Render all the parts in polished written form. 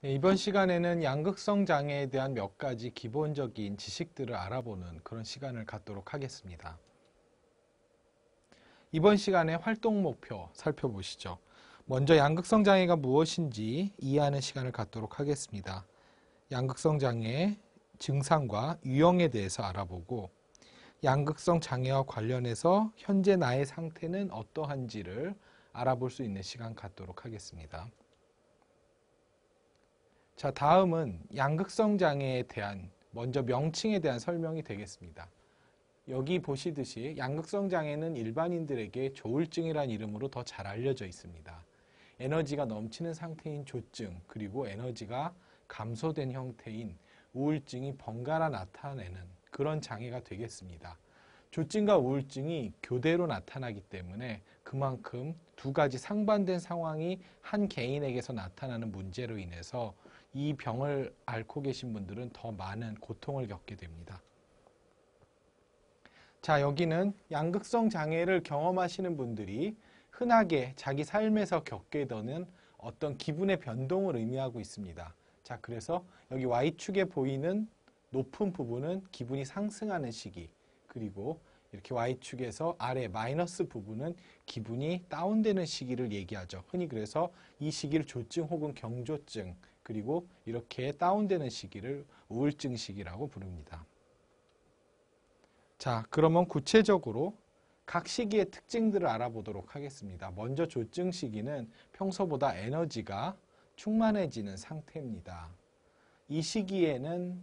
네, 이번 시간에는 양극성 장애에 대한 몇 가지 기본적인 지식들을 알아보는 그런 시간을 갖도록 하겠습니다. 이번 시간에 활동 목표 살펴보시죠. 먼저 양극성 장애가 무엇인지 이해하는 시간을 갖도록 하겠습니다. 양극성 장애의 증상과 유형에 대해서 알아보고 양극성 장애와 관련해서 현재 나의 상태는 어떠한지를 알아볼 수 있는 시간 갖도록 하겠습니다. 자, 다음은 양극성 장애에 대한 먼저 명칭에 대한 설명이 되겠습니다. 여기 보시듯이 양극성 장애는 일반인들에게 조울증이라는 이름으로 더 잘 알려져 있습니다. 에너지가 넘치는 상태인 조증, 그리고 에너지가 감소된 형태인 우울증이 번갈아 나타내는 그런 장애가 되겠습니다. 조증과 우울증이 교대로 나타나기 때문에 그만큼 두 가지 상반된 상황이 한 개인에게서 나타나는 문제로 인해서 이 병을 앓고 계신 분들은 더 많은 고통을 겪게 됩니다. 자, 여기는 양극성 장애를 경험하시는 분들이 흔하게 자기 삶에서 겪게 되는 어떤 기분의 변동을 의미하고 있습니다. 자, 그래서 여기 Y축에 보이는 높은 부분은 기분이 상승하는 시기, 그리고 이렇게 Y축에서 아래 마이너스 부분은 기분이 다운되는 시기를 얘기하죠. 흔히 그래서 이 시기를 조증 혹은 경조증, 그리고 이렇게 다운되는 시기를 우울증 시기라고 부릅니다. 자, 그러면 구체적으로 각 시기의 특징들을 알아보도록 하겠습니다. 먼저 조증 시기는 평소보다 에너지가 충만해지는 상태입니다. 이 시기에는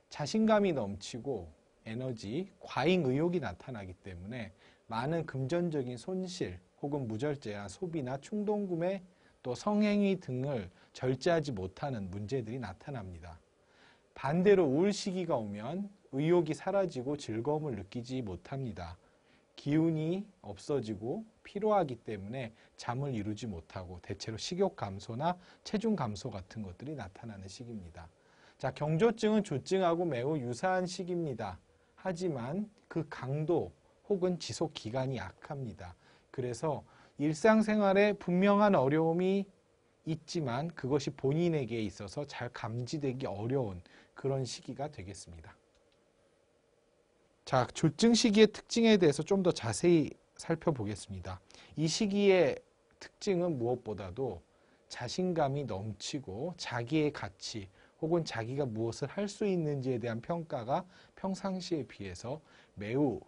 자신감이 넘치고 에너지, 과잉 의욕이 나타나기 때문에 많은 금전적인 손실 혹은 무절제한 소비나 충동구매 또 성행위 등을 절제하지 못하는 문제들이 나타납니다. 반대로 우울 시기가 오면 의욕이 사라지고 즐거움을 느끼지 못합니다. 기운이 없어지고 피로하기 때문에 잠을 이루지 못하고 대체로 식욕 감소나 체중 감소 같은 것들이 나타나는 시기입니다. 자, 경조증은 조증하고 매우 유사한 시기입니다. 하지만 그 강도 혹은 지속 기간이 약합니다. 그래서 일상생활에 분명한 어려움이 있지만 그것이 본인에게 있어서 잘 감지되기 어려운 그런 시기가 되겠습니다. 자, 조증 시기의 특징에 대해서 좀 더 자세히 살펴보겠습니다. 이 시기의 특징은 무엇보다도 자신감이 넘치고 자기의 가치 혹은 자기가 무엇을 할 수 있는지에 대한 평가가 평상시에 비해서 매우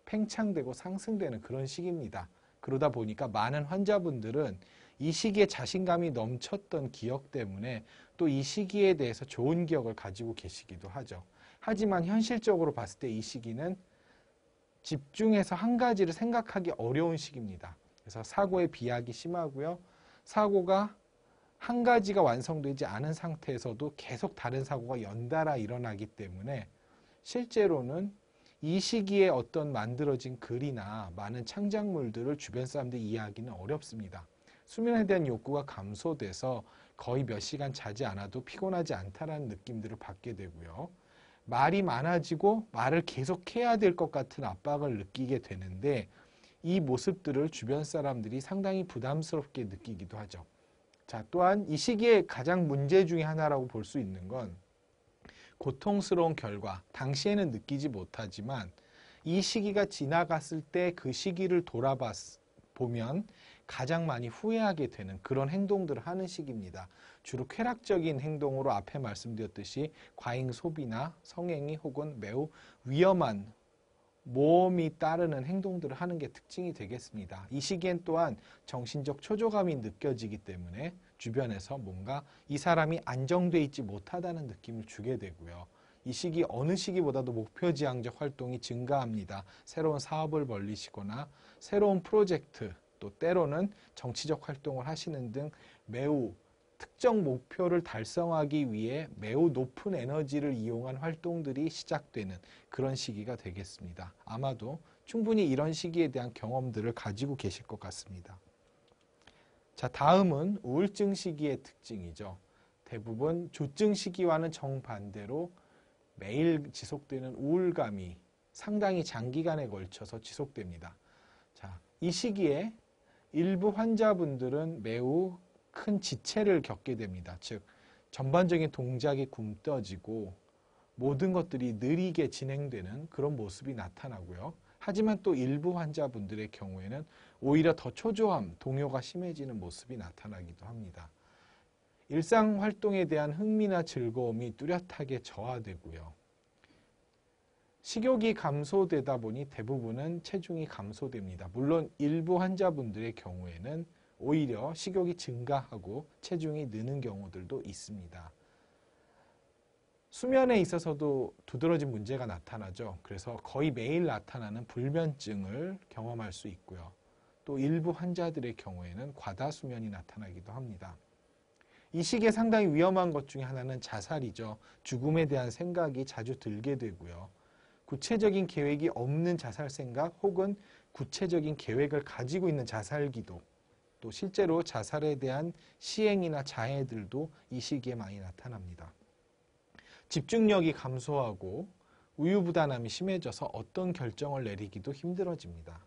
팽창되고 상승되는 그런 시기입니다. 그러다 보니까 많은 환자분들은 이 시기에 자신감이 넘쳤던 기억 때문에 또 이 시기에 대해서 좋은 기억을 가지고 계시기도 하죠. 하지만 현실적으로 봤을 때 이 시기는 집중해서 한 가지를 생각하기 어려운 시기입니다. 그래서 사고의 비약이 심하고요. 사고가 한 가지가 완성되지 않은 상태에서도 계속 다른 사고가 연달아 일어나기 때문에 실제로는 이 시기에 어떤 만들어진 글이나 많은 창작물들을 주변 사람들이 이해하기는 어렵습니다. 수면에 대한 욕구가 감소돼서 거의 몇 시간 자지 않아도 피곤하지 않다라는 느낌들을 받게 되고요. 말이 많아지고 말을 계속 해야 될 것 같은 압박을 느끼게 되는데 이 모습들을 주변 사람들이 상당히 부담스럽게 느끼기도 하죠. 자, 또한 이 시기의 가장 문제 중에 하나라고 볼 수 있는 건 고통스러운 결과, 당시에는 느끼지 못하지만 이 시기가 지나갔을 때 그 시기를 보면 가장 많이 후회하게 되는 그런 행동들을 하는 시기입니다. 주로 쾌락적인 행동으로 앞에 말씀드렸듯이 과잉 소비나 성행위 혹은 매우 위험한 모험이 따르는 행동들을 하는 게 특징이 되겠습니다. 이 시기엔 또한 정신적 초조감이 느껴지기 때문에 주변에서 뭔가 이 사람이 안정돼 있지 못하다는 느낌을 주게 되고요. 이 시기 어느 시기보다도 목표지향적 활동이 증가합니다. 새로운 사업을 벌리시거나 새로운 프로젝트 또 때로는 정치적 활동을 하시는 등 매우 특정 목표를 달성하기 위해 매우 높은 에너지를 이용한 활동들이 시작되는 그런 시기가 되겠습니다. 아마도 충분히 이런 시기에 대한 경험들을 가지고 계실 것 같습니다. 자, 다음은 우울증 시기의 특징이죠. 대부분 조증 시기와는 정반대로 매일 지속되는 우울감이 상당히 장기간에 걸쳐서 지속됩니다. 자, 이 시기에 일부 환자분들은 매우 큰 지체를 겪게 됩니다. 즉 전반적인 동작이 굼떠지고 모든 것들이 느리게 진행되는 그런 모습이 나타나고요. 하지만 또 일부 환자분들의 경우에는 오히려 더 초조함, 동요가 심해지는 모습이 나타나기도 합니다. 일상 활동에 대한 흥미나 즐거움이 뚜렷하게 저하되고요. 식욕이 감소되다 보니 대부분은 체중이 감소됩니다. 물론 일부 환자분들의 경우에는 오히려 식욕이 증가하고 체중이 느는 경우들도 있습니다. 수면에 있어서도 두드러진 문제가 나타나죠. 그래서 거의 매일 나타나는 불면증을 경험할 수 있고요. 또 일부 환자들의 경우에는 과다수면이 나타나기도 합니다. 이 시기에 상당히 위험한 것 중에 하나는 자살이죠. 죽음에 대한 생각이 자주 들게 되고요. 구체적인 계획이 없는 자살 생각 혹은 구체적인 계획을 가지고 있는 자살 기도, 또 실제로 자살에 대한 시행이나 자해들도 이 시기에 많이 나타납니다. 집중력이 감소하고 우유부단함이 심해져서 어떤 결정을 내리기도 힘들어집니다.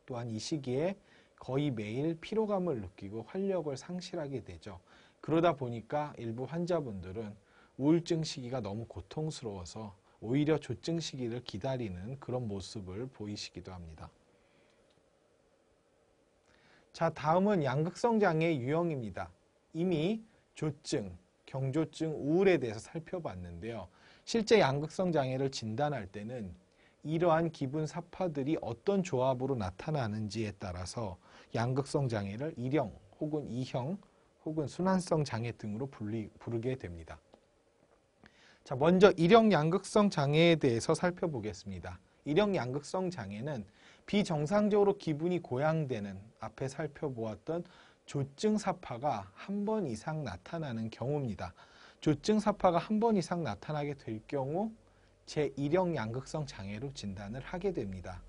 또한 이 시기에 거의 매일 피로감을 느끼고 활력을 상실하게 되죠. 그러다 보니까 일부 환자분들은 우울증 시기가 너무 고통스러워서 오히려 조증 시기를 기다리는 그런 모습을 보이시기도 합니다. 자, 다음은 양극성 장애의 유형입니다. 이미 조증, 경조증, 우울에 대해서 살펴봤는데요. 실제 양극성 장애를 진단할 때는 이러한 기분 사파들이 어떤 조합으로 나타나는지에 따라서 양극성 장애를 1형 혹은 2형 혹은 순환성 장애 등으로 부르게 됩니다. 자, 먼저 1형 양극성 장애에 대해서 살펴보겠습니다. 1형 양극성 장애는 비정상적으로 기분이 고양되는 앞에 살펴보았던 조증 사파가 한 번 이상 나타나는 경우입니다. 조증 사파가 한 번 이상 나타나게 될 경우 제1형 양극성 장애로 진단을 하게 됩니다.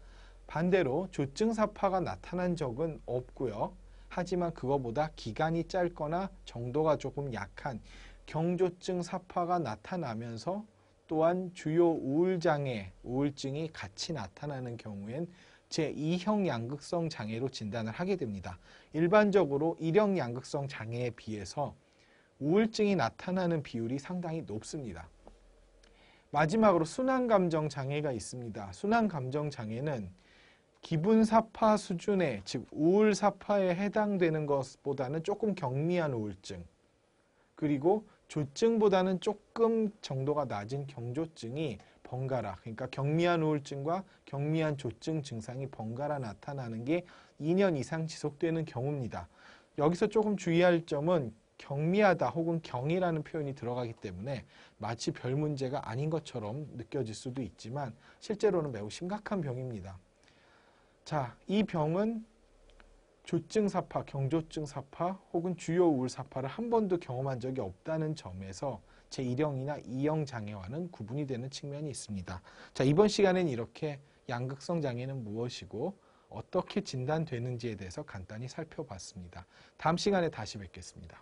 반대로 조증 사파가 나타난 적은 없고요. 하지만 그거보다 기간이 짧거나 정도가 조금 약한 경조증 사파가 나타나면서 또한 주요 우울장애, 우울증이 같이 나타나는 경우엔 제2형 양극성 장애로 진단을 하게 됩니다. 일반적으로 1형 양극성 장애에 비해서 우울증이 나타나는 비율이 상당히 높습니다. 마지막으로 순환감정 장애가 있습니다. 순환감정 장애는 기분 사파 수준의, 즉 우울 사파에 해당되는 것보다는 조금 경미한 우울증, 그리고 조증보다는 조금 정도가 낮은 경조증이 번갈아, 그러니까 경미한 우울증과 경미한 조증 증상이 번갈아 나타나는 게 2년 이상 지속되는 경우입니다. 여기서 조금 주의할 점은 경미하다 혹은 경이라는 표현이 들어가기 때문에 마치 별 문제가 아닌 것처럼 느껴질 수도 있지만 실제로는 매우 심각한 병입니다. 자, 이 병은 조증 사파, 경조증 사파 혹은 주요 우울 사파를 한 번도 경험한 적이 없다는 점에서 제1형이나 2형 장애와는 구분이 되는 측면이 있습니다. 자, 이번 시간엔 이렇게 양극성 장애는 무엇이고 어떻게 진단되는지에 대해서 간단히 살펴봤습니다. 다음 시간에 다시 뵙겠습니다.